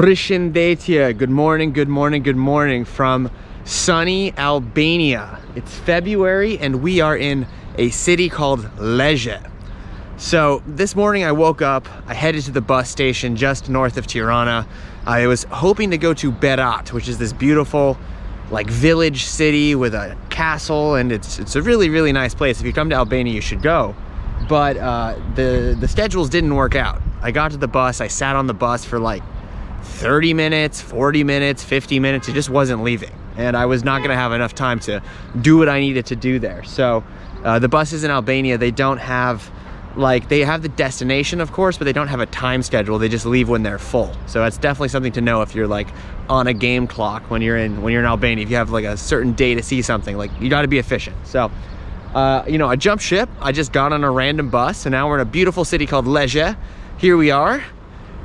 Prishindetia. Good morning, good morning, good morning from sunny Albania. It's February and we are in a city called Lezhe. So this morning I woke up, I headed to the bus station just north of Tirana. I was hoping to go to Berat, which is this beautiful like village city with a castle, and it's a really, really nice place. If you come to Albania, you should go. But the schedules didn't work out. I got to the bus, I sat on the bus for like 30 minutes, 40 minutes, 50 minutes. It just wasn't leaving. And I was not gonna have enough time to do what I needed to do there. So the buses in Albania, they don't have, like, they have the destination of course, but they don't have a time schedule. They just leave when they're full. So that's definitely something to know if you're like on a game clock when you're in Albania. If you have like a certain day to see something, like you gotta be efficient. So you know, I jumped ship. I just got on a random bus and now we're in a beautiful city called Lezhe. Here we are.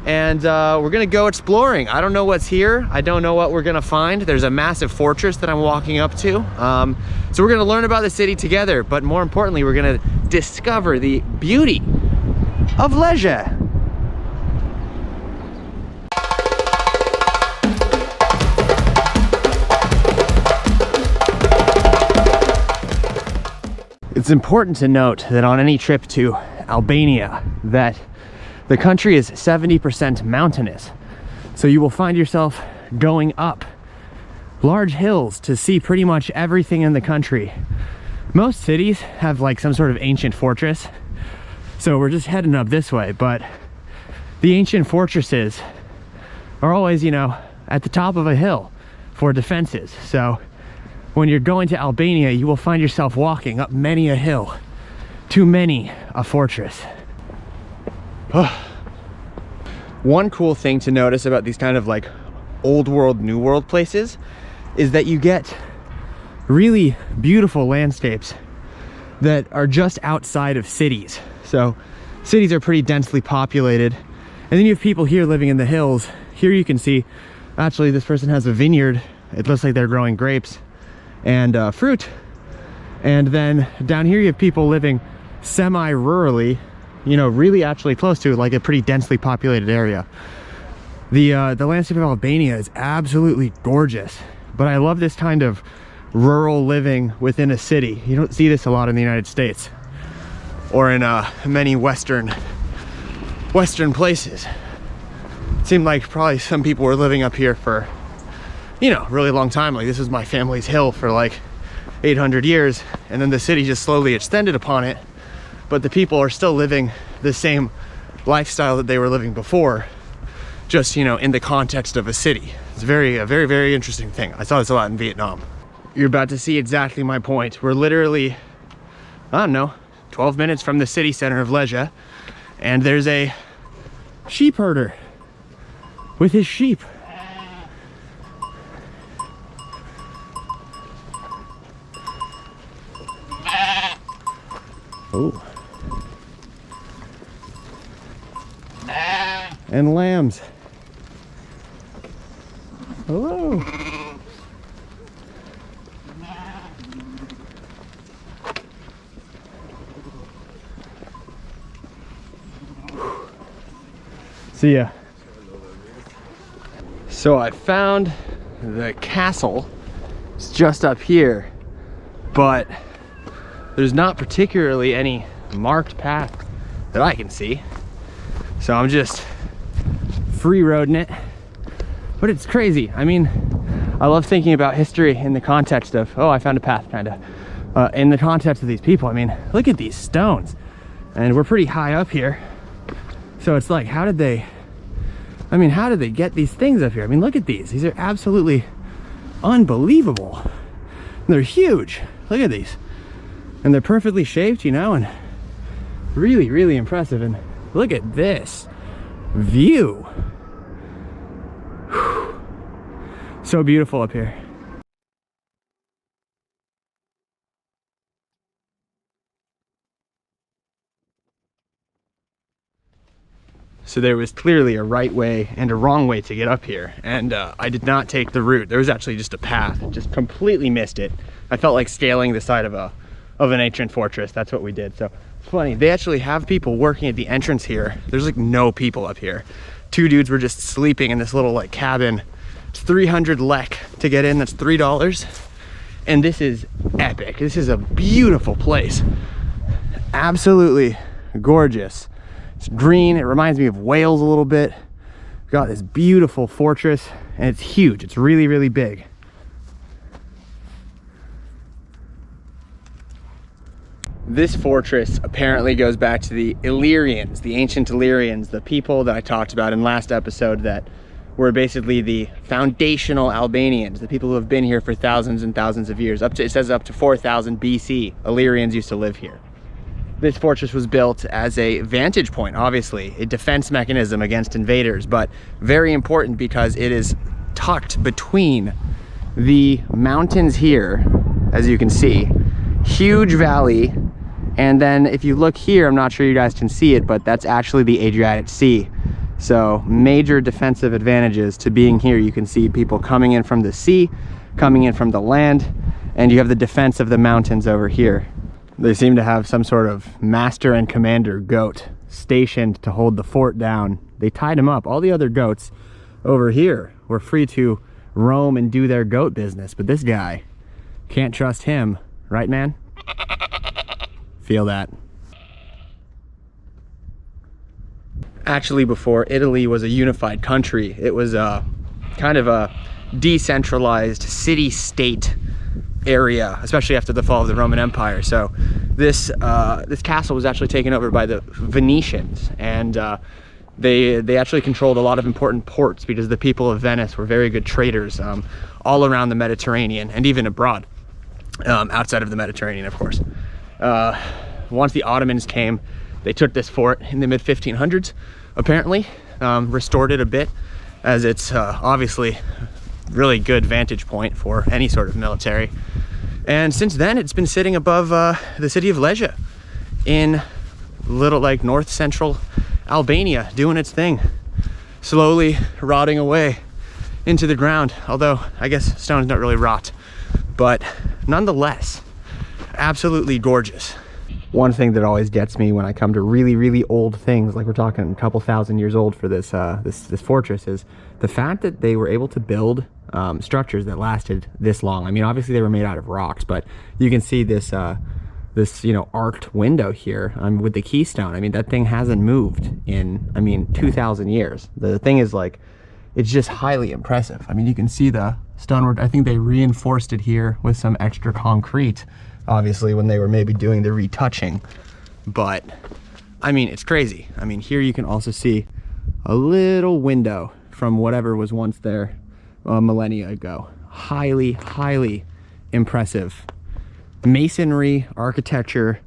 And we're gonna go exploring. I don't know what's here. I don't know what we're gonna find. There's a massive fortress that I'm walking up to. So we're gonna learn about the city together, but more importantly, we're gonna discover the beauty of Lezhe. It's important to note that on any trip to Albania, that the country is 70% mountainous. So you will find yourself going up large hills to see pretty much everything in the country. Most cities have like some sort of ancient fortress. So we're just heading up this way, but the ancient fortresses are always, you know, at the top of a hill for defenses. So when you're going to Albania, you will find yourself walking up many a hill to many a fortress. One cool thing to notice about these kind of like old world, new world places is that you get really beautiful landscapes that are just outside of cities. So cities are pretty densely populated. And then you have people here living in the hills. Here you can see, actually this person has a vineyard. It looks like they're growing grapes and fruit. And then down here you have people living semi-rurally, you know, really actually close to like a pretty densely populated area. The landscape of Albania is absolutely gorgeous, but I love this kind of rural living within a city. You don't see this a lot in the United States or in many Western places. It seemed like probably some people were living up here for, you know, a really long time. Like this was my family's hill for like 800 years, and then the city just slowly extended upon it. But the people are still living the same lifestyle that they were living before, just, you know, in the context of a city. It's a very, very interesting thing. I saw this a lot in Vietnam. You're about to see exactly my point. We're literally, I don't know, 12 minutes from the city center of Lezhe, and there's a sheep herder with his sheep. Oh. And lambs. Hello. See ya. So I found the castle. It's just up here, but there's not particularly any marked path that I can see. So I'm just free-roading it, but it's crazy. I mean, I love thinking about history in the context of, oh, I found a path, kind of. In the context of these people, I mean, look at these stones. And we're pretty high up here. So it's like, how did they get these things up here? I mean, look at these. These are absolutely unbelievable. They're huge. Look at these. And they're perfectly shaped, you know, and really, really impressive. And look at this view. Whew. So beautiful up here. So there was clearly a right way and a wrong way to get up here, and I did not take the route. There was actually just a path. Just completely missed it. I felt like scaling the side of an ancient fortress. That's what we did. So it's funny, they actually have people working at the entrance here. There's like no people up here. 2 dudes were just sleeping in this little like cabin. It's 300 lek to get in, that's $3. And this is epic. This is a beautiful place. Absolutely gorgeous. It's green, it reminds me of Wales a little bit. We've got this beautiful fortress and it's huge. It's really, really big. This fortress apparently goes back to the Illyrians, the ancient Illyrians, the people that I talked about in last episode that were basically the foundational Albanians, the people who have been here for thousands and thousands of years. It says up to 4000 BC, Illyrians used to live here. This fortress was built as a vantage point, obviously, a defense mechanism against invaders, but very important because it is tucked between the mountains here, as you can see, huge valley. And then if you look here, I'm not sure you guys can see it, but that's actually the Adriatic Sea. So major defensive advantages to being here. You can see people coming in from the sea, coming in from the land, and you have the defense of the mountains over here. They seem to have some sort of master and commander goat stationed to hold the fort down. They tied him up. All the other goats over here were free to roam and do their goat business, but this guy, can't trust him, right, man? Feel that. Actually, before Italy was a unified country, it was kind of a decentralized city-state area, especially after the fall of the Roman Empire. So this castle was actually taken over by the Venetians, and they actually controlled a lot of important ports because the people of Venice were very good traders all around the Mediterranean and even abroad, outside of the Mediterranean, of course. Once the Ottomans came, they took this fort in the mid-1500s, apparently, restored it a bit, as it's obviously really good vantage point for any sort of military. And since then, it's been sitting above the city of Lezhe in little like north central Albania, doing its thing, slowly rotting away into the ground. Although I guess stones don't really rot, but nonetheless, absolutely gorgeous. One thing that always gets me when I come to really, really old things, like we're talking a couple thousand years old for this this fortress, is the fact that they were able to build structures that lasted this long. I mean, obviously they were made out of rocks, but you can see this this, you know, arced window here with the keystone. I mean, that thing hasn't moved in, I mean, 2,000 years. The thing is like, it's just highly impressive. I mean, you can see the stonework. I think they reinforced it here with some extra concrete, obviously, when they were maybe doing the retouching. But I mean, it's crazy. I mean, here you can also see a little window from whatever was once there millennia ago. Highly, highly impressive masonry, architecture.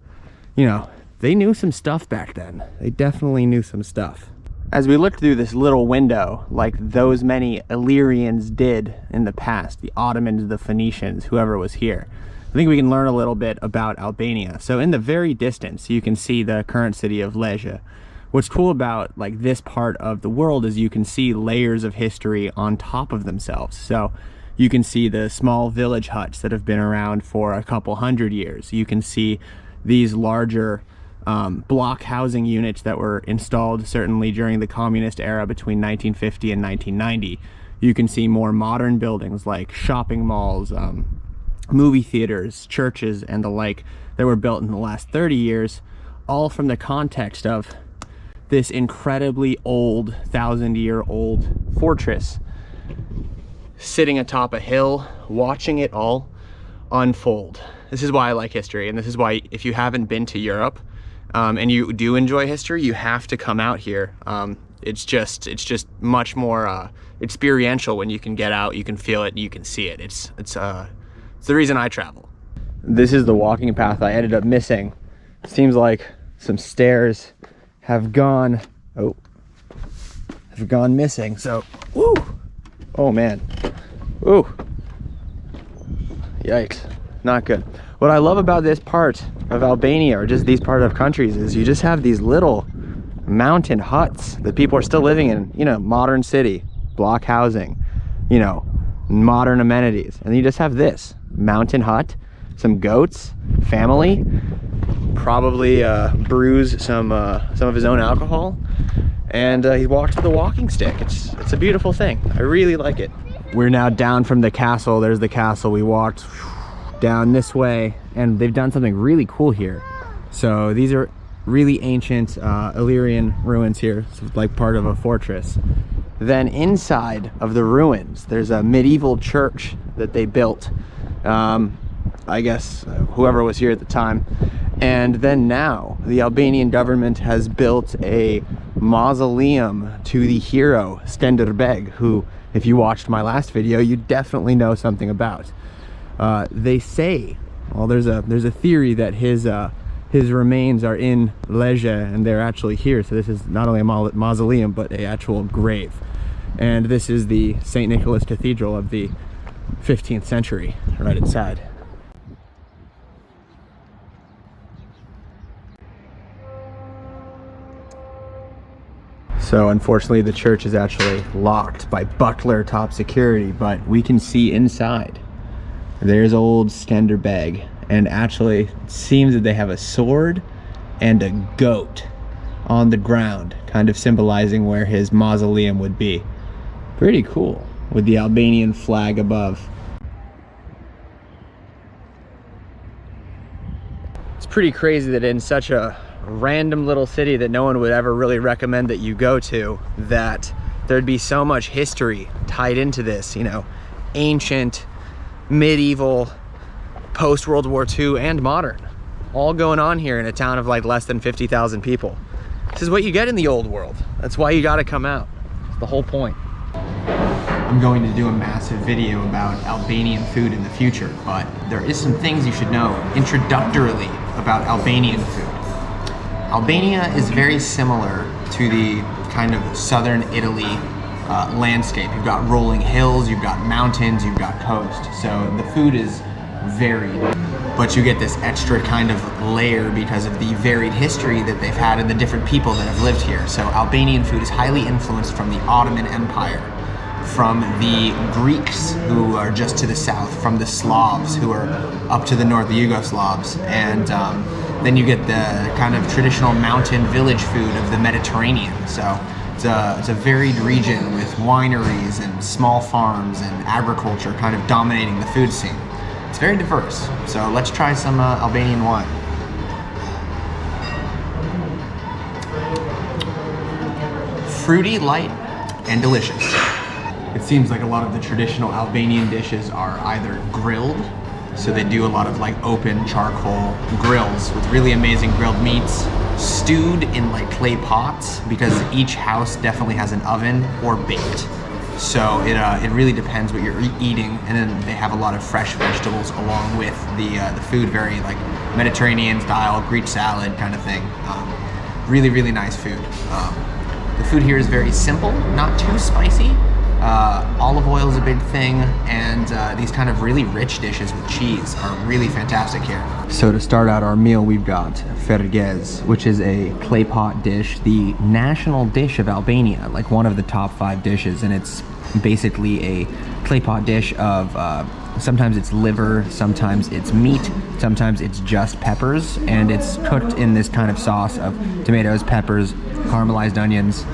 You know, they knew some stuff back then. They definitely knew some stuff. As we look through this little window, like those many Illyrians did in the past, the Ottomans, the Phoenicians, whoever was here, I think we can learn a little bit about Albania. So in the very distance, you can see the current city of Lezhe. What's cool about like this part of the world is you can see layers of history on top of themselves. So you can see the small village huts that have been around for a couple hundred years. You can see these larger block housing units that were installed certainly during the communist era between 1950 and 1990. You can see more modern buildings like shopping malls, movie theaters, churches, and the like that were built in the last 30 years, all from the context of this incredibly old, 1,000-year-old fortress sitting atop a hill, watching it all unfold. This is why I like history, and this is why if you haven't been to Europe and you do enjoy history, you have to come out here. It's just much more experiential when you can get out, you can feel it, you can see it. It's the reason I travel. This is the walking path I ended up missing. It seems like some stairs have gone missing. So, woo! Oh man, woo! Yikes, not good. What I love about this part of Albania, or just these part of countries, is you just have these little mountain huts that people are still living in. You know, modern city, block housing, you know, modern amenities, and you just have this mountain hut, some goats, family, probably brews some of his own alcohol, and he walks with a walking stick. It's a beautiful thing. I really like it. We're now down from the castle. There's the castle. We walked down this way, and they've done something really cool here. So these are really ancient Illyrian ruins here. So it's like part of a fortress. Then inside of the ruins, there's a medieval church that they built. I guess whoever was here at the time. And then now the Albanian government has built a mausoleum to the hero Skenderbeg, who, if you watched my last video, you definitely know something about. They say, well, there's a theory that his remains are in Lezhe, and they're actually here. So this is not only a mausoleum, but an actual grave. And this is the St. Nicholas Cathedral of the 15th century, right inside. So unfortunately the church is actually locked by buckler top security, but we can see inside. There's old Skenderbeg, and actually it seems that they have a sword and a goat on the ground, kind of symbolizing where his mausoleum would be. Pretty cool, with the Albanian flag above. It's pretty crazy that in such a random little city that no one would ever really recommend that you go to, that there'd be so much history tied into this, you know, ancient, medieval, post-World War II, and modern, all going on here in a town of like less than 50,000 people. This is what you get in the old world. That's why you gotta come out. It's the whole point. I'm going to do a massive video about Albanian food in the future, but there is some things you should know introductorily about Albanian food. Albania is very similar to the kind of southern Italy landscape. You've got rolling hills, you've got mountains, you've got coast. So the food is varied, but you get this extra kind of layer because of the varied history that they've had and the different people that have lived here. So Albanian food is highly influenced from the Ottoman Empire, from the Greeks, who are just to the south, from the Slavs, who are up to the north, the Yugoslavs, and then you get the kind of traditional mountain village food of the Mediterranean. So it's a varied region with wineries and small farms and agriculture kind of dominating the food scene. It's very diverse. So let's try some Albanian wine. Fruity, light, and delicious. It seems like a lot of the traditional Albanian dishes are either grilled, so they do a lot of like open charcoal grills with really amazing grilled meats, stewed in like clay pots, because each house definitely has an oven, or baked. So it really depends what you're eating, and then they have a lot of fresh vegetables along with the food, very like Mediterranean style, Greek salad kind of thing. Really, really nice food. The food here is very simple, not too spicy. Olive oil is a big thing, and these kind of really rich dishes with cheese are really fantastic here. So to start out our meal, we've got fergez, which is a clay pot dish, the national dish of Albania, like one of the top 5 dishes, and it's basically a clay pot dish of sometimes it's liver, sometimes it's meat, sometimes it's just peppers, and it's cooked in this kind of sauce of tomatoes, peppers, caramelized onions,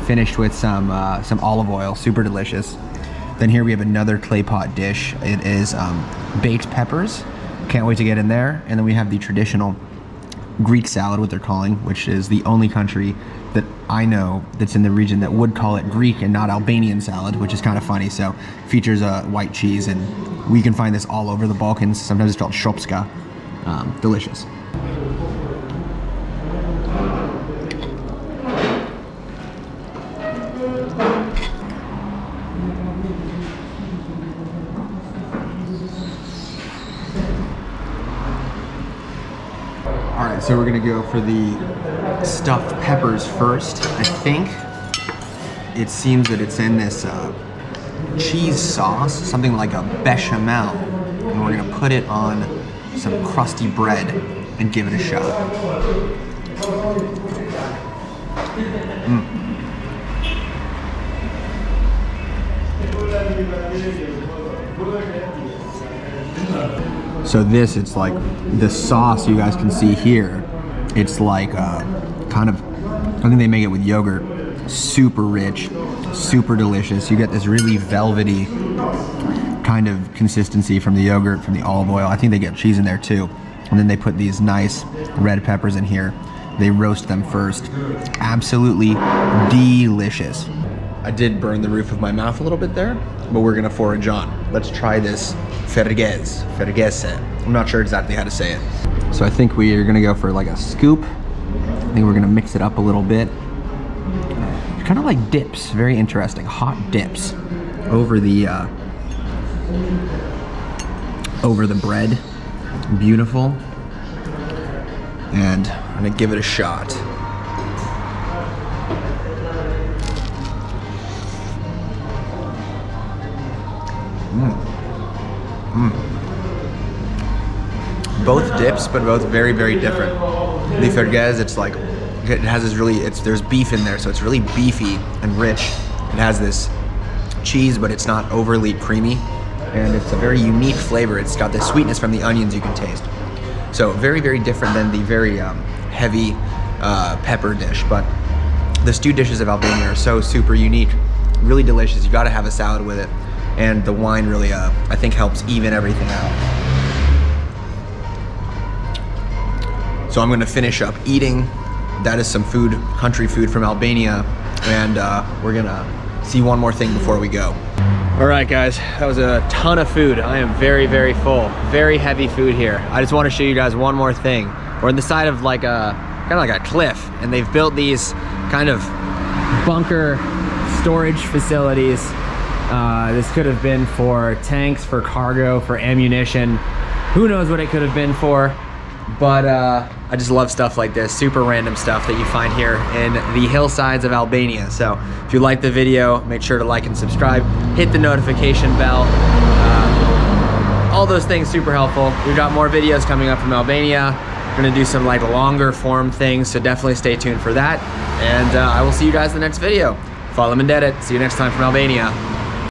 finished with some olive oil, super delicious. Then here we have another clay pot dish. It is baked peppers. Can't wait to get in there. And then we have the traditional Greek salad, what they're calling, which is the only country that I know that's in the region that would call it Greek and not Albanian salad, which is kind of funny. So features white cheese, and we can find this all over the Balkans. Sometimes it's called shopska. Delicious. Alright, so we're gonna go for the stuffed peppers first. I think it seems that it's in this cheese sauce, something like a bechamel, and we're gonna put it on some crusty bread and give it a shot. So this, it's like the sauce you guys can see here. It's like kind of I think they make it with yogurt. Super rich, super delicious. You get this really velvety kind of consistency from the yogurt, from the olive oil. I think they get cheese in there too. And then they put these nice red peppers in here. They roast them first. Absolutely delicious. I did burn the roof of my mouth a little bit there, but we're gonna forage on. Let's try this fergese. I'm not sure exactly how to say it. So I think we are gonna go for like a scoop. I think we're gonna mix it up a little bit. Kind of like dips, very interesting. Hot dips over the bread. Beautiful. And I'm gonna give it a shot. Both dips, but both very, very different. The fergese, it's like, it has this really, there's beef in there, so it's really beefy and rich. It has this cheese, but it's not overly creamy. And it's a very unique flavor. It's got this sweetness from the onions you can taste. So very, very different than the very heavy pepper dish. But the stew dishes of Albania are so super unique, really delicious. You gotta have a salad with it. And the wine really, I think, helps even everything out. So I'm gonna finish up eating. That is some food, country food from Albania. And we're gonna see one more thing before we go. All right, guys, that was a ton of food. I am very, very full, very heavy food here. I just wanna show you guys one more thing. We're on the side of like kind of like a cliff, and they've built these kind of bunker storage facilities. This could have been for tanks, for cargo, for ammunition. Who knows what it could have been for, but I just love stuff like this, super random stuff that you find here in the hillsides of Albania. So if you liked the video, make sure to like and subscribe, hit the notification bell. All those things super helpful. We've got more videos coming up from Albania. We're gonna do some like longer form things, so definitely stay tuned for that. And I will see you guys in the next video. Follow me, see you next time from Albania.